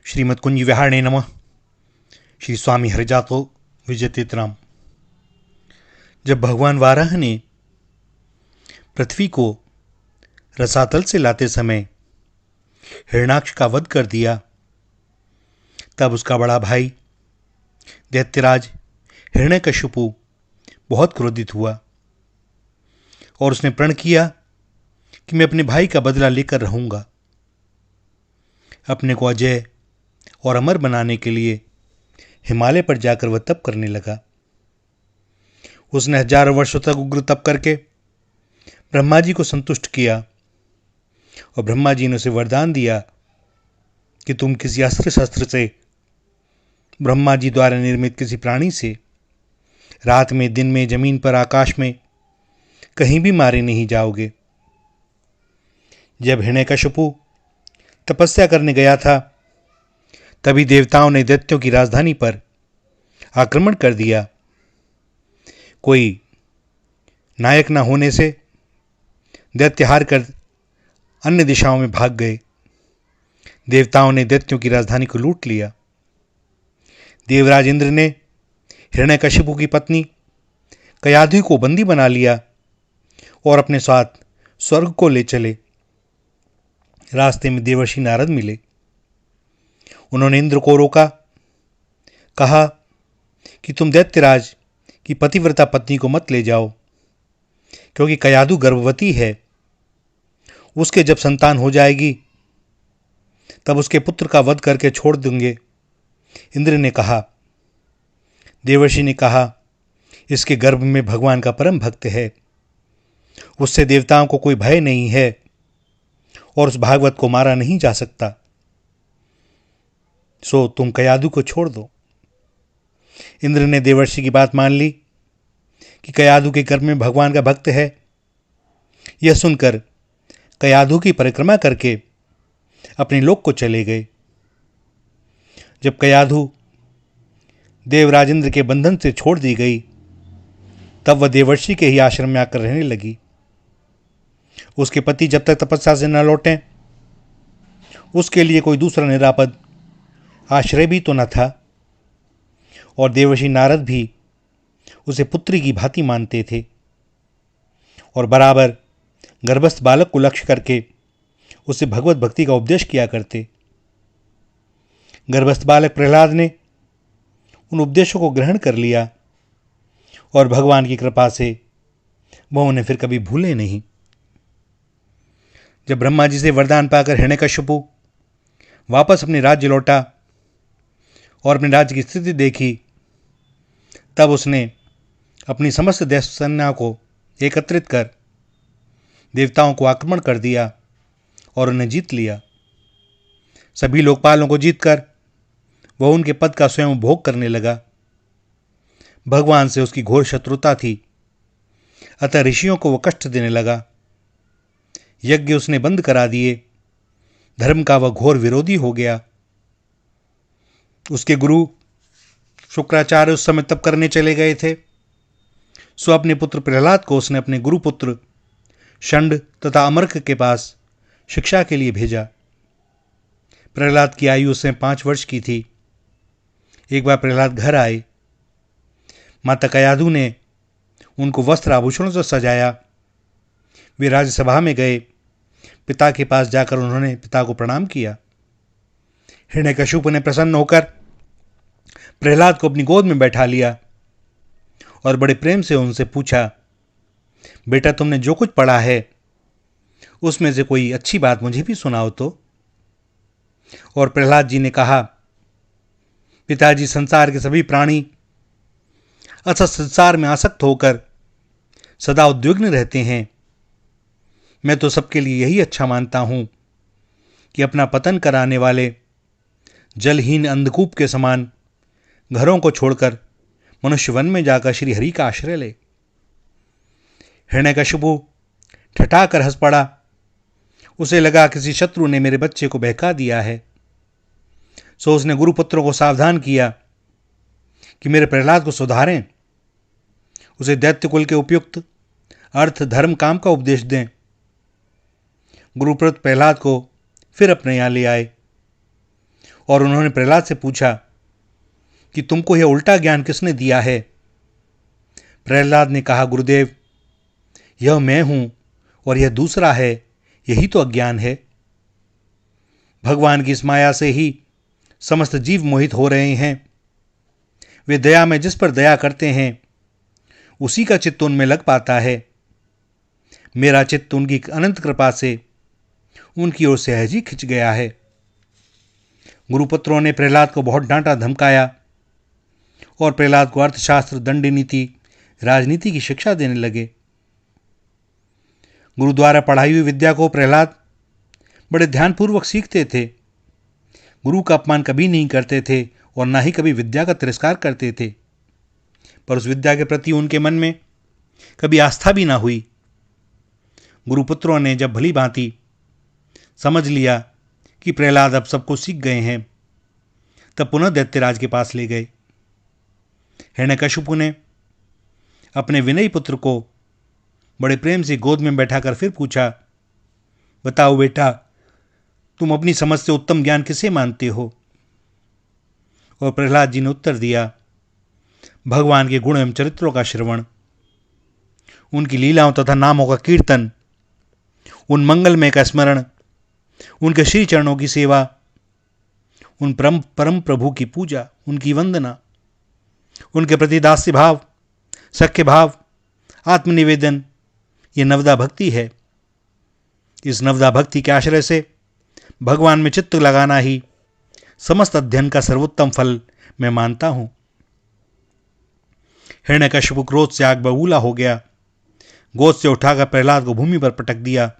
श्रीमद् कुंज विहारणे नमः। श्री स्वामी हरिजातो विजयतीतराम। जब भगवान वाराह ने पृथ्वी को रसातल से लाते समय हिरण्याक्ष का वध कर दिया, तब उसका बड़ा भाई दैत्यराज हिरण्यकशिपु बहुत क्रोधित हुआ और उसने प्रण किया कि मैं अपने भाई का बदला लेकर रहूंगा। अपने को अजय और अमर बनाने के लिए हिमालय पर जाकर वह तप करने लगा। उसने हजारों वर्षों तक उग्र तप करके ब्रह्मा जी को संतुष्ट किया और ब्रह्मा जी ने उसे वरदान दिया कि तुम किसी अस्त्र शस्त्र से, ब्रह्मा जी द्वारा निर्मित किसी प्राणी से रात में, दिन में, जमीन पर, आकाश में कहीं भी मारे नहीं जाओगे। जब हिरण्यकशिपु तपस्या करने गया था, तभी देवताओं ने दैत्यों की राजधानी पर आक्रमण कर दिया। कोई नायक न होने से दैत्य हार कर अन्य दिशाओं में भाग गए। देवताओं ने दैत्यों की राजधानी को लूट लिया। देवराज इंद्र ने हिरण्यकशिपु की पत्नी कयाधु को बंदी बना लिया और अपने साथ स्वर्ग को ले चले। रास्ते में देवर्षि नारद मिले। उन्होंने इंद्र को रोका, कहा कि तुम दैत्यराज की पतिव्रता पत्नी को मत ले जाओ, क्योंकि कयाधु गर्भवती है। उसके जब संतान हो जाएगी तब उसके पुत्र का वध करके छोड़ देंगे। इंद्र ने कहा। देवर्षि ने कहा, इसके गर्भ में भगवान का परम भक्त है, उससे देवताओं को कोई भय नहीं है और उस भागवत को मारा नहीं जा सकता, सो तुम कयाधु को छोड़ दो। इंद्र ने देवर्षि की बात मान ली कि कयाधु के गर्भ में भगवान का भक्त है। यह सुनकर कयाधु की परिक्रमा करके अपने लोक को चले गए। जब कयाधु देवराज इंद्र के बंधन से छोड़ दी गई, तब वह देवर्षि के ही आश्रम में आकर रहने लगी। उसके पति जब तक तपस्या से न लौटें, उसके लिए कोई दूसरा निरापद आश्रय भी तो न था, और देवर्षि नारद भी उसे पुत्री की भांति मानते थे और बराबर गर्भस्थ बालक को लक्ष्य करके उसे भगवत भक्ति का उपदेश किया करते। गर्भस्थ बालक प्रहलाद ने उन उपदेशों को ग्रहण कर लिया और भगवान की कृपा से वह उन्हें फिर कभी भूले नहीं। जब ब्रह्मा जी से वरदान पाकर हिरण्यकशिपु वापस अपने राज्य लौटा और अपने राज्य की स्थिति देखी, तब उसने अपनी समस्त दैत्य को एकत्रित कर देवताओं को आक्रमण कर दिया और उन्हें जीत लिया। सभी लोकपालों को जीतकर वह उनके पद का स्वयं भोग करने लगा। भगवान से उसकी घोर शत्रुता थी, अतः ऋषियों को वह कष्ट देने लगा। यज्ञ उसने बंद करा दिए। धर्म का वह घोर विरोधी हो गया। उसके गुरु शुक्राचार्य उस समय तप करने चले गए थे, सो अपने पुत्र प्रहलाद को उसने अपने गुरुपुत्र षंड तथा अमर्क के पास शिक्षा के लिए भेजा। प्रहलाद की आयु उस समय 5 वर्ष की थी। एक बार प्रहलाद घर आए। माता कयाधु ने उनको वस्त्र आभूषणों से सजाया। वे राज्यसभा में गए। पिता के पास जाकर उन्होंने पिता को प्रणाम किया। हिरण्यकशिपु ने प्रसन्न होकर प्रहलाद को अपनी गोद में बैठा लिया और बड़े प्रेम से उनसे पूछा, बेटा तुमने जो कुछ पढ़ा है उसमें से कोई अच्छी बात मुझे भी सुनाओ तो। और प्रहलाद जी ने कहा, पिताजी, संसार के सभी प्राणी असत संसार में आसक्त होकर सदा उद्विग्न रहते हैं। मैं तो सबके लिए यही अच्छा मानता हूं कि अपना पतन कराने वाले जलहीन अंधकूप के समान घरों को छोड़कर मनुष्य वन में जाकर श्री हरि का आश्रय ले। हिरण्यकशिपु ठठाकर हंस पड़ा। उसे लगा किसी शत्रु ने मेरे बच्चे को बहका दिया है। सो उसने गुरुपुत्रों को सावधान किया कि मेरे प्रहलाद को सुधारें, उसे दैत्य कुल के उपयुक्त अर्थ, धर्म, काम का उपदेश दें। गुरुपुत्र प्रहलाद को फिर अपने यहाँ ले आए और उन्होंने प्रहलाद से पूछा कि तुमको यह उल्टा ज्ञान किसने दिया है? प्रहलाद ने कहा, गुरुदेव, यह मैं हूं और यह दूसरा है, यही तो अज्ञान है। भगवान की इस माया से ही समस्त जीव मोहित हो रहे हैं। वे दया में जिस पर दया करते हैं उसी का चित्त उनमें लग पाता है। मेरा चित्त उनकी अनंत कृपा से उनकी ओर सहज ही खिंच गया है। गुरुपुत्रों ने प्रहलाद को बहुत डांटा धमकाया और प्रहलाद को अर्थशास्त्र, दंड नीति, राजनीति की शिक्षा देने लगे। गुरु द्वारा पढ़ाई हुई विद्या को प्रहलाद बड़े ध्यानपूर्वक सीखते थे। गुरु का अपमान कभी नहीं करते थे और ना ही कभी विद्या का तिरस्कार करते थे, पर उस विद्या के प्रति उनके मन में कभी आस्था भी ना हुई। गुरुपुत्रों ने जब भली भांति समझ लिया कि प्रहलाद अब सब कुछ सीख गए हैं, तब पुनः दैत्यराज के पास ले गए। हिरण्यकशिपु ने अपने विनयी पुत्र को बड़े प्रेम से गोद में बैठाकर फिर पूछा, बताओ बेटा, तुम अपनी समझ से उत्तम ज्ञान किसे मानते हो? और प्रहलाद जी ने उत्तर दिया, भगवान के गुण एवं चरित्रों का श्रवण, उनकी लीलाओं तथा नामों का कीर्तन, उन मंगलमय का स्मरण, उनके श्री चरणों की सेवा, उन परम प्रभु की पूजा, उनकी वंदना, उनके प्रति दास्य भाव, सख्य भाव, आत्मनिवेदन, ये नवदा भक्ति है। इस नवदा भक्ति के आश्रय से भगवान में चित्त लगाना ही समस्त अध्ययन का सर्वोत्तम फल मैं मानता हूं। हिरण्यकशिपु क्रोध से आग बबूला हो गया। गोद से उठाकर प्रहलाद को भूमि पर पटक दिया।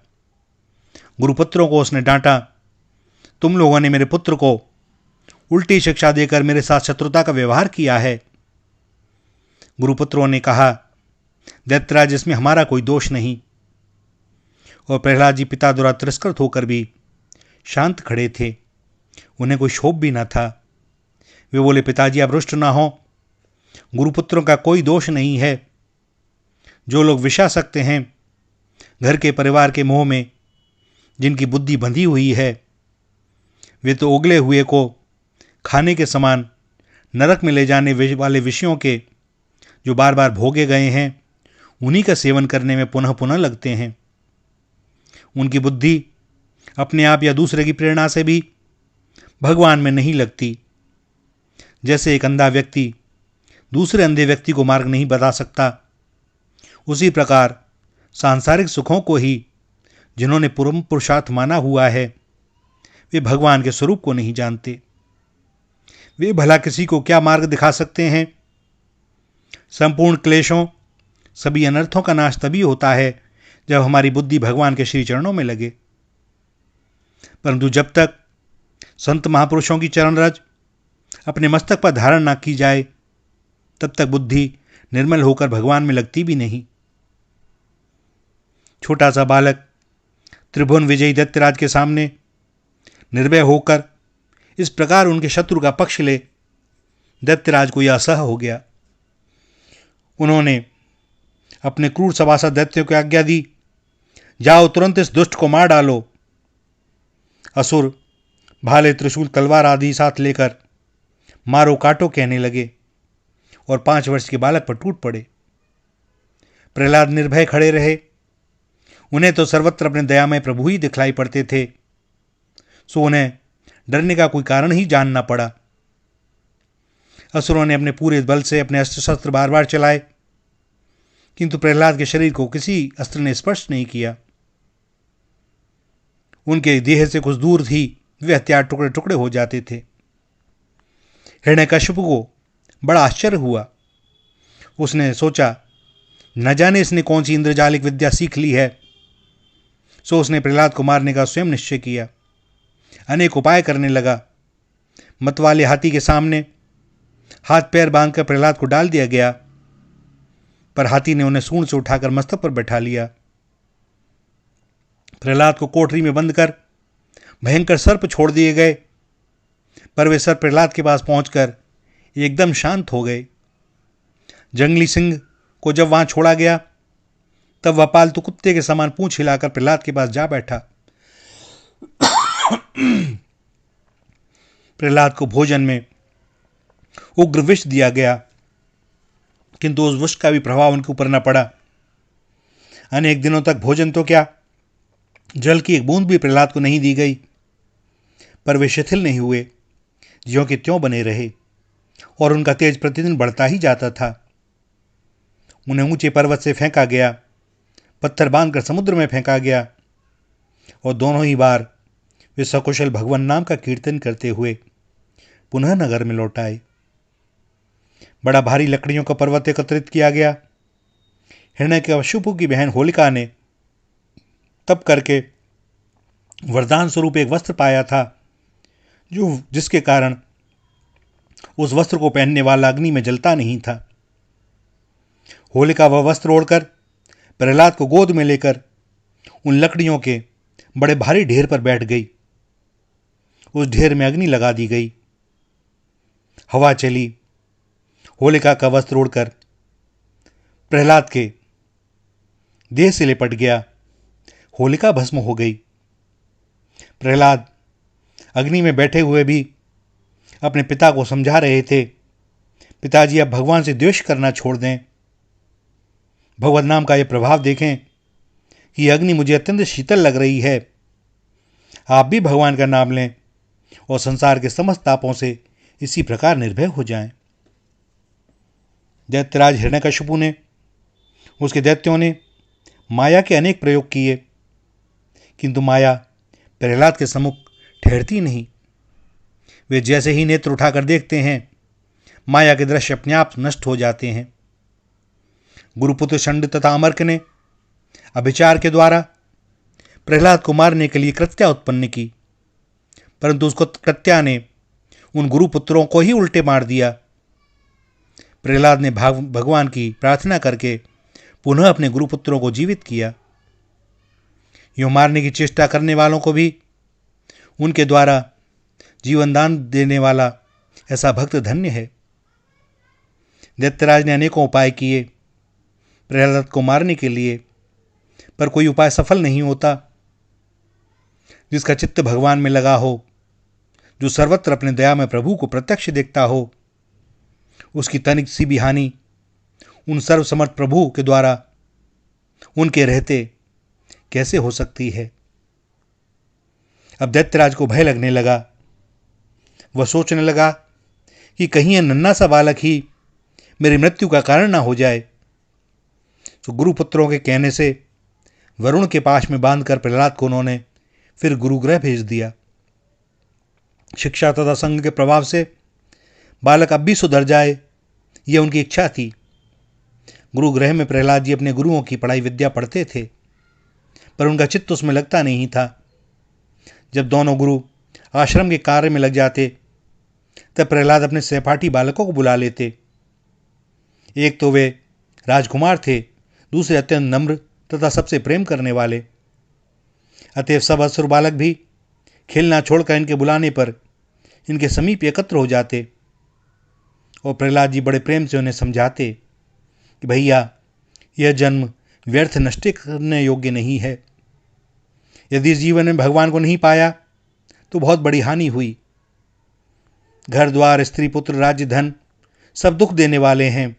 गुरुपुत्रों को उसने डांटा, तुम लोगों ने मेरे पुत्र को उल्टी शिक्षा देकर मेरे साथ शत्रुता का व्यवहार किया है। गुरुपुत्रों ने कहा, दैत्यराज, इसमें हमारा कोई दोष नहीं। और प्रहलाद जी पिता द्वारा तिरस्कृत होकर भी शांत खड़े थे, उन्हें कोई क्षोभ भी न था। वे बोले, पिताजी आप रुष्ट ना हो, गुरुपुत्रों का कोई दोष नहीं है। जो लोग विषासक्त हैं, घर के परिवार के मोह में जिनकी बुद्धि बंधी हुई है, वे तो उगले हुए को खाने के समान नरक में ले जाने वाले विषयों के जो बार बार भोगे गए हैं, उन्हीं का सेवन करने में पुनः पुनः लगते हैं। उनकी बुद्धि अपने आप या दूसरे की प्रेरणा से भी भगवान में नहीं लगती। जैसे एक अंधा व्यक्ति दूसरे अंधे व्यक्ति को मार्ग नहीं बता सकता, उसी प्रकार सांसारिक सुखों को ही जिन्होंने परम पुरुषार्थ माना हुआ है, वे भगवान के स्वरूप को नहीं जानते। वे भला किसी को क्या मार्ग दिखा सकते हैं? संपूर्ण क्लेशों, सभी अनर्थों का नाश तभी होता है जब हमारी बुद्धि भगवान के श्री चरणों में लगे। परंतु जब तक संत महापुरुषों की चरण रज अपने मस्तक पर धारण ना की जाए, तब तक बुद्धि निर्मल होकर भगवान में लगती भी नहीं। छोटा सा बालक त्रिभुवन विजयी दैत्यराज के सामने निर्भय होकर इस प्रकार उनके शत्रु का पक्ष ले, दैत्यराज को यह असह्य हो गया। उन्होंने अपने क्रूर सभासद दैत्यों को आज्ञा दी, जाओ तुरंत इस दुष्ट को मार डालो। असुर भाले, त्रिशूल, तलवार आदि साथ लेकर मारो काटो कहने लगे और 5 वर्ष के बालक पर टूट पड़े। प्रहलाद निर्भय खड़े रहे। उन्हें तो सर्वत्र अपने दयामय प्रभु ही दिखलाई पड़ते थे, सो उन्हें डरने का कोई कारण ही जानना पड़ा। असुरों ने अपने पूरे बल से अपने अस्त्र शस्त्र बार बार चलाए, किंतु प्रहलाद के शरीर को किसी अस्त्र ने स्पर्श नहीं किया। उनके देह से कुछ दूर ही वे हथियार टुकड़े टुकड़े हो जाते थे। हिरण्यकशिपु को बड़ा आश्चर्य हुआ। उसने सोचा, न जाने इसने कौन सी इंद्रजालिक विद्या सीख ली है। सो उसने प्रहलाद को मारने का स्वयं निश्चय किया। अनेक उपाय करने लगा। मतवाले हाथी के सामने हाथ पैर बांधकर प्रहलाद को डाल दिया गया, पर हाथी ने उन्हें सूंड से उठाकर मस्तक पर बैठा लिया। प्रहलाद को कोठरी में बंद कर भयंकर सर्प छोड़ दिए गए, पर वे सर्प प्रहलाद के पास पहुंचकर एकदम शांत हो गए। जंगली सिंह को जब वहां छोड़ा गया, तब वह पालतू कुत्ते के समान पूंछ हिलाकर प्रहलाद के पास जा बैठा। प्रहलाद को भोजन में उग्र विष दिया गया, किंतु उस विष का भी प्रभाव उनके ऊपर न पड़ा। अनेक दिनों तक भोजन तो क्या, जल की एक बूंद भी प्रहलाद को नहीं दी गई, पर वे शिथिल नहीं हुए, ज्यों के त्यों बने रहे और उनका तेज प्रतिदिन बढ़ता ही जाता था। उन्हें ऊंचे पर्वत से फेंका गया, पत्थर बांधकर समुद्र में फेंका गया और दोनों ही बार वे सकुशल भगवान नाम का कीर्तन करते हुए पुनः नगर में लौट आए। बड़ा भारी लकड़ियों का पर्वत एकत्रित किया गया। हिरण्यकशिपु की बहन होलिका ने तप करके वरदान स्वरूप एक वस्त्र पाया था, जिसके कारण उस वस्त्र को पहनने वाला अग्नि में जलता नहीं था। होलिका वह वस्त्र ओढ़कर प्रहलाद को गोद में लेकर उन लकड़ियों के बड़े भारी ढेर पर बैठ गई। उस ढेर में अग्नि लगा दी गई। हवा चली, होलिका का वस्त्र उड़कर प्रहलाद के देह से लिपट गया। होलिका भस्म हो गई। प्रहलाद अग्नि में बैठे हुए भी अपने पिता को समझा रहे थे, पिताजी अब भगवान से द्वेष करना छोड़ दें। भगवत नाम का यह प्रभाव देखें कि यह अग्नि मुझे अत्यंत शीतल लग रही है। आप भी भगवान का नाम लें और संसार के समस्त तापों से इसी प्रकार निर्भय हो जाएं। दैत्यराज हिरण्यकशिपु ने, उसके दैत्यों ने माया के अनेक प्रयोग किए, किंतु माया प्रहलाद के सम्मुख ठहरती नहीं। वे जैसे ही नेत्र उठाकर देखते हैं, माया के दृश्य अपने आप नष्ट हो जाते हैं। गुरुपुत्र षंड तथा अमर्क ने अभिचार के द्वारा प्रहलाद को मारने के लिए कृत्या उत्पन्न की, परंतु उसको कृत्या ने उन गुरुपुत्रों को ही उल्टे मार दिया। प्रहलाद ने भगवान की प्रार्थना करके पुनः अपने गुरुपुत्रों को जीवित किया। यूं मारने की चेष्टा करने वालों को भी उनके द्वारा जीवन दान देने वाला ऐसा भक्त धन्य है। दैत्यराज ने अनेकों उपाय किए प्रहलाद को मारने के लिए, पर कोई उपाय सफल नहीं होता। जिसका चित्त भगवान में लगा हो, जो सर्वत्र अपने दया में प्रभु को प्रत्यक्ष देखता हो, उसकी तनिक सी भी हानि उन सर्वसमर्थ प्रभु के द्वारा उनके रहते कैसे हो सकती है। अब दैत्यराज को भय लगने लगा। वह सोचने लगा कि कहीं यह नन्हा सा बालक ही मेरी मृत्यु का कारण ना हो जाए। तो गुरुपुत्रों के कहने से वरुण के पास में बांधकर प्रहलाद को उन्होंने फिर गुरुगृह भेज दिया। शिक्षा तथा संग के प्रभाव से बालक अब भी सुधर जाए, यह उनकी इच्छा थी। गुरुगृह में प्रहलाद जी अपने गुरुओं की पढ़ाई विद्या पढ़ते थे, पर उनका चित्त उसमें लगता नहीं था। जब दोनों गुरु आश्रम के कार्य में लग जाते, तब प्रहलाद अपने सहपाठी बालकों को बुला लेते। एक तो वे राजकुमार थे, दूसरे अत्यंत नम्र तथा सबसे प्रेम करने वाले। अतएव सब असुर बालक भी खेलना छोड़कर इनके बुलाने पर इनके समीप एकत्र हो जाते और प्रहलाद जी बड़े प्रेम से उन्हें समझाते कि भैया, यह जन्म व्यर्थ नष्ट करने योग्य नहीं है। यदि जीवन में भगवान को नहीं पाया तो बहुत बड़ी हानि हुई। घर द्वार, स्त्री पुत्र, राज्य, धन सब दुख देने वाले हैं।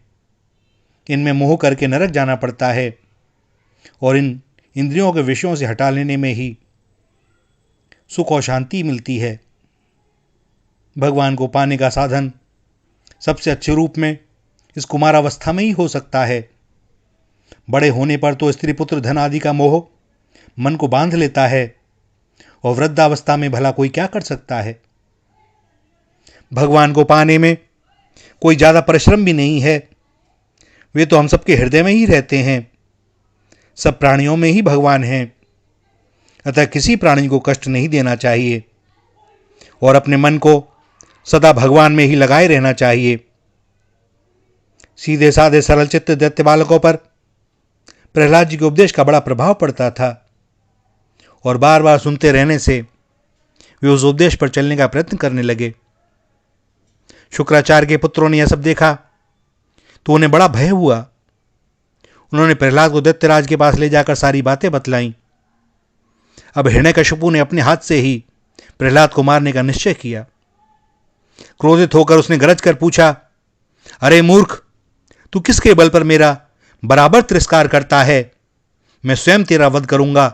इनमें मोह करके नरक जाना पड़ता है और इन इंद्रियों के विषयों से हटा लेने में ही सुख और शांति मिलती है। भगवान को पाने का साधन सबसे अच्छे रूप में इस कुमारावस्था में ही हो सकता है। बड़े होने पर तो स्त्री पुत्र, धन आदि का मोह मन को बांध लेता है और वृद्धावस्था में भला कोई क्या कर सकता है। भगवान को पाने में कोई ज़्यादा परिश्रम भी नहीं है। वे तो हम सबके हृदय में ही रहते हैं। सब प्राणियों में ही भगवान हैं। अतः किसी प्राणी को कष्ट नहीं देना चाहिए और अपने मन को सदा भगवान में ही लगाए रहना चाहिए। सीधे साधे सरल चित्त दैत्य बालकों पर प्रहलाद जी के उपदेश का बड़ा प्रभाव पड़ता था और बार बार सुनते रहने से वे उस उपदेश पर चलने का प्रयत्न करने लगे। शुक्राचार्य के पुत्रों ने यह सब देखा तो उन्हें बड़ा भय हुआ। उन्होंने प्रहलाद को दैत्यराज के पास ले जाकर सारी बातें बतलाईं। अब हिरण्यकशिपु ने अपने हाथ से ही प्रहलाद को मारने का निश्चय किया। क्रोधित होकर उसने गरज कर पूछा, अरे मूर्ख, तू किसके बल पर मेरा बराबर तिरस्कार करता है? मैं स्वयं तेरा वध करूंगा।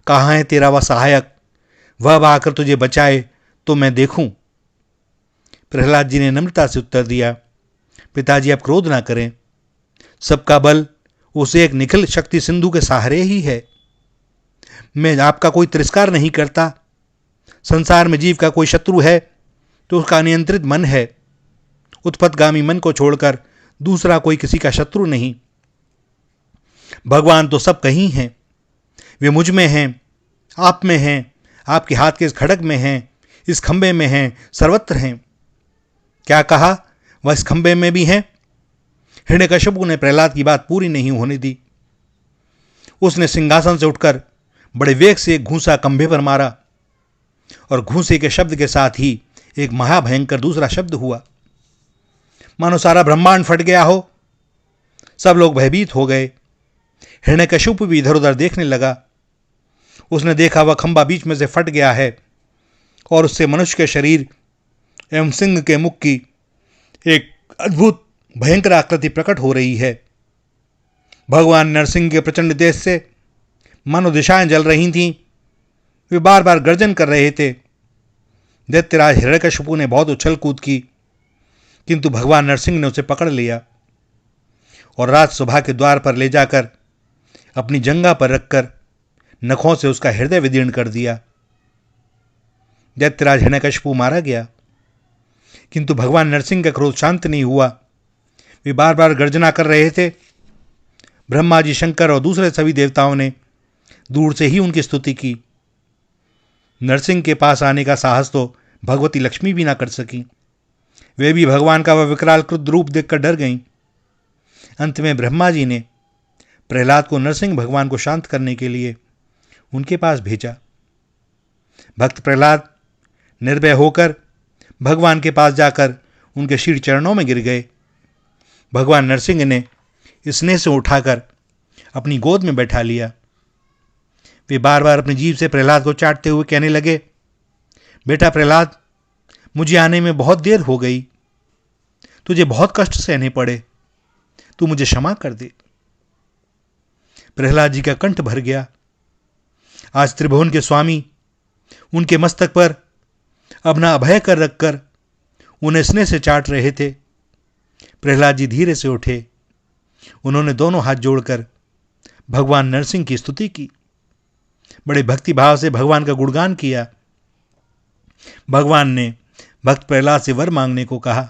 कहाँ है तेरा वह सहायक? वह अब आकर तुझे बचाए तो मैं देखूं। प्रहलाद जी ने नम्रता से उत्तर दिया, पिताजी आप क्रोध ना करें। सबका बल उस एक निखिल शक्ति सिंधु के सहारे ही है। मैं आपका कोई तिरस्कार नहीं करता। संसार में जीव का कोई शत्रु है तो उसका अनियंत्रित मन है। उत्पत्तिगामी मन को छोड़कर दूसरा कोई किसी का शत्रु नहीं। भगवान तो सब कहीं हैं। वे मुझ में हैं, आप में हैं, आपके हाथ के इस खड़ग में हैं, इस खंबे में हैं, सर्वत्र हैं। क्या कहा? वह इस खंबे में भी हैं? हिरण्यकशिपु ने प्रहलाद की बात पूरी नहीं होने दी। उसने सिंहासन से उठकर बड़े वेग से एक घूंसा खंबे पर मारा और घूंसे के शब्द के साथ ही एक महाभयंकर दूसरा शब्द हुआ, मानो सारा ब्रह्मांड फट गया हो। सब लोग भयभीत हो गए। हिरण्यकशिपु भी इधर उधर देखने लगा। उसने देखा वह खंबा बीच में से फट गया है और उससे मनुष्य के शरीर एवं सिंह के मुख की एक अद्भुत भयंकर आकृति प्रकट हो रही है। भगवान नरसिंह के प्रचंड तेज से मानो दिशाएं जल रही थीं। वे बार बार गर्जन कर रहे थे। दैत्यराज हिरण्यकशिपु ने बहुत उछल कूद की, किंतु भगवान नरसिंह ने उसे पकड़ लिया और राजसभा के द्वार पर ले जाकर अपनी जंघा पर रखकर नखों से उसका हृदय विदीर्ण कर दिया। दैत्यराज हिरण्यकशिपु मारा गया, किंतु भगवान नरसिंह का क्रोध शांत नहीं हुआ। वे बार बार गर्जना कर रहे थे। ब्रह्मा जी, शंकर और दूसरे सभी देवताओं ने दूर से ही उनकी स्तुति की। नरसिंह के पास आने का साहस तो भगवती लक्ष्मी भी ना कर सकी। वे भी भगवान का वह विकराल क्रुद्ध रूप देखकर डर गईं। अंत में ब्रह्मा जी ने प्रहलाद को नरसिंह भगवान को शांत करने के लिए उनके पास भेजा। भक्त प्रहलाद निर्भय होकर भगवान के पास जाकर उनके शीर चरणों में गिर गए। भगवान नरसिंह ने स्नेह से उठाकर अपनी गोद में बैठा लिया। वे बार बार अपनी जीभ से प्रहलाद को चाटते हुए कहने लगे, बेटा प्रहलाद, मुझे आने में बहुत देर हो गई। तुझे बहुत कष्ट सहने पड़े। तू मुझे क्षमा कर दे। प्रहलाद जी का कंठ भर गया। आज त्रिभुवन के स्वामी उनके मस्तक पर अपना अभय कर रखकर उन्हें स्नेह से चाट रहे थे। प्रहलाद जी धीरे से उठे। उन्होंने दोनों हाथ जोड़कर भगवान नरसिंह की स्तुति की। बड़े भक्ति भाव से भगवान का गुणगान किया। भगवान ने भक्त प्रहलाद से वर मांगने को कहा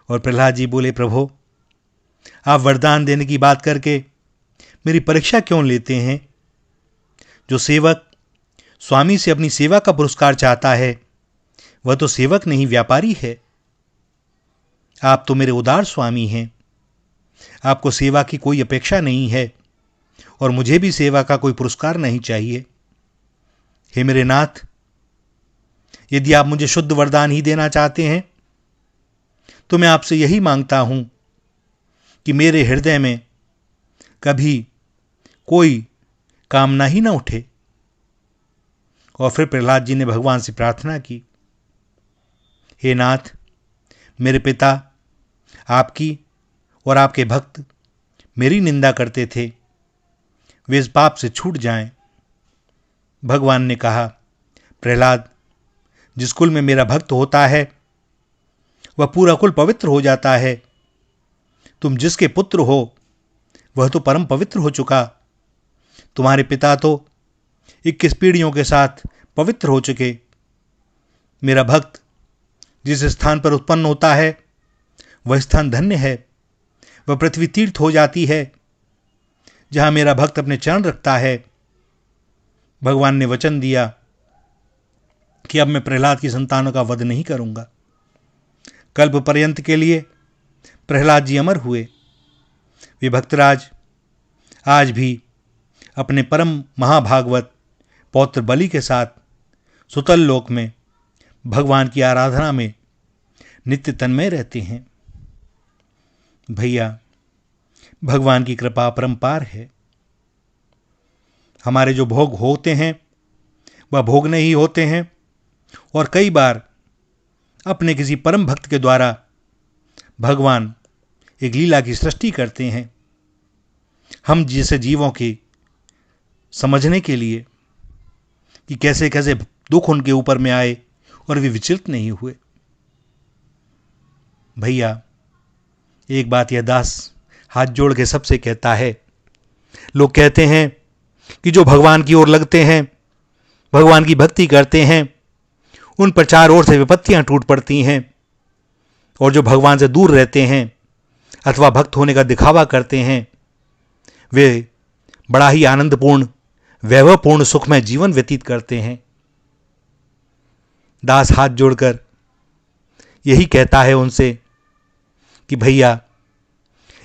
और प्रहलाद जी बोले, प्रभु, आप वरदान देने की बात करके मेरी परीक्षा क्यों लेते हैं? जो सेवक स्वामी से अपनी सेवा का पुरस्कार चाहता है वह तो सेवक नहीं, व्यापारी है। आप तो मेरे उदार स्वामी हैं। आपको सेवा की कोई अपेक्षा नहीं है और मुझे भी सेवा का कोई पुरस्कार नहीं चाहिए। हे मेरे नाथ, यदि आप मुझे शुद्ध वरदान ही देना चाहते हैं तो मैं आपसे यही मांगता हूं कि मेरे हृदय में कभी कोई कामना ही ना उठे। और फिर प्रहलाद जी ने भगवान से प्रार्थना की, हे नाथ, मेरे पिता आपकी और आपके भक्त मेरी निंदा करते थे, वे इस पाप से छूट जाएं। भगवान ने कहा, प्रहलाद, जिस कुल में मेरा भक्त होता है वह पूरा कुल पवित्र हो जाता है। तुम जिसके पुत्र हो वह तो परम पवित्र हो चुका। तुम्हारे पिता तो 21 पीढ़ियों के साथ पवित्र हो चुके। मेरा भक्त जिस स्थान पर उत्पन्न होता है वह स्थान धन्य है। वह पृथ्वी तीर्थ हो जाती है जहां मेरा भक्त अपने चरण रखता है। भगवान ने वचन दिया कि अब मैं प्रहलाद की संतानों का वध नहीं करूंगा। कल्प पर्यंत के लिए प्रहलाद जी अमर हुए। वे भक्तराज आज भी अपने परम महाभागवत पौत्र बलि के साथ सुतल लोक में भगवान की आराधना में नित्य तन्मय रहते हैं। भैया, भगवान की कृपा परंपार है। हमारे जो भोग होते हैं वह भोगने ही होते हैं और कई बार अपने किसी परम भक्त के द्वारा भगवान एक लीला की सृष्टि करते हैं हम जैसे जीवों की समझने के लिए कि कैसे कैसे दुख उनके ऊपर में आए और वे विचलित नहीं हुए। भैया, एक बात यह दास हाथ जोड़ के सबसे कहता है, लोग कहते हैं कि जो भगवान की ओर लगते हैं, भगवान की भक्ति करते हैं, उन पर चारों ओर से विपत्तियां टूट पड़ती हैं, और जो भगवान से दूर रहते हैं अथवा भक्त होने का दिखावा करते हैं, वे बड़ा ही आनंदपूर्ण वैभवपूर्ण सुखमय जीवन व्यतीत करते हैं। दास हाथ जोड़कर यही कहता है उनसे कि भैया,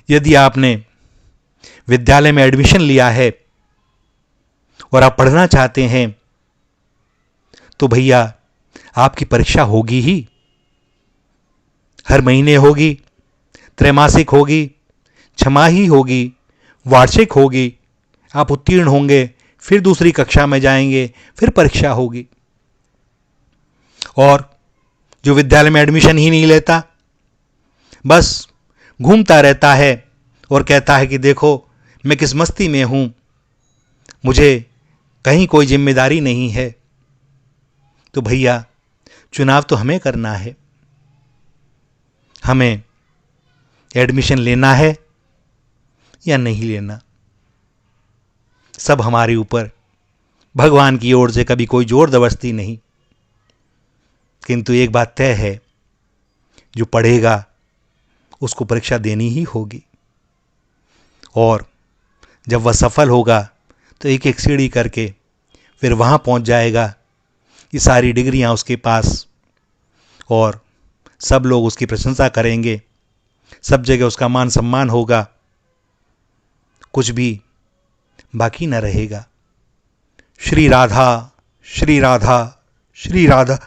यदि आपने विद्यालय में एडमिशन लिया है और आप पढ़ना चाहते हैं तो भैया आपकी परीक्षा होगी ही। हर महीने होगी, त्रैमासिक होगी, छमाही होगी, वार्षिक होगी। आप उत्तीर्ण होंगे, फिर दूसरी कक्षा में जाएंगे, फिर परीक्षा होगी। और जो विद्यालय में एडमिशन ही नहीं लेता, बस घूमता रहता है और कहता है कि देखो मैं किस मस्ती में हूं, मुझे कहीं कोई जिम्मेदारी नहीं है, तो भैया चुनाव तो हमें करना है। हमें एडमिशन लेना है या नहीं लेना, सब हमारे ऊपर। भगवान की ओर से कभी कोई जोर जबरदस्ती नहीं। किंतु एक बात तय है, जो पढ़ेगा उसको परीक्षा देनी ही होगी, और जब वह सफल होगा तो एक एक सीढ़ी करके फिर वहाँ पहुँच जाएगा। ये सारी डिग्रियाँ उसके पास, और सब लोग उसकी प्रशंसा करेंगे, सब जगह उसका मान सम्मान होगा, कुछ भी बाकी न रहेगा। श्री राधा, श्री राधा, श्री राधा।